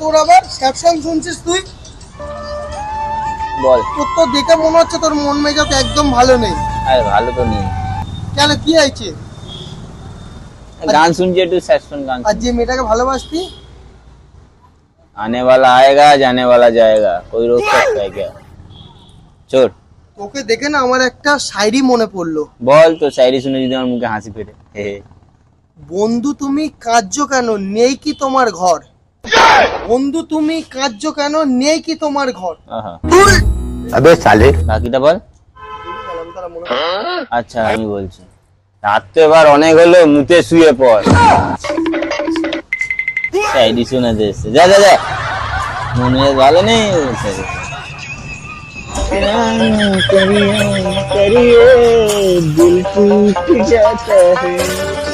তোর আবার ক্যাপশন শুনছিস তুই? বল। তোর তো দেখে মনে হচ্ছে তোর মন মেজাজ একদম ভালো নেই। আরে ভালো তো নেই। কেন, কি হয়েছে? গান শুনছি, একটু স্যাড গান। আর যে মেয়েটাকে ভালোবাসতি? आने वाला आएगा जाने वाला जाएगा कोई रोक सकता है क्या? চোট। তোকে দেখে না আমার একটা শায়রি মনে পড়লো। বল তো, শায়রি শুনে যদি আমার মুখে হাসি ফেরে। বন্ধু তুমি কাঁদছো কেন, নেই কি তোমার ঘর? বন্ধু তুমি কাঁদছো কেন, নেই কি তোমার ঘর? আবে সালে, বাকিটা বল। আচ্ছা আমি বলছি, রাত তো এবার অনেক হলো, মুতে শুয়ে পড়। শায়রি শুনে দে, যা যা যা, মনে ভালো নেই। करिए दिल टूट जाता है।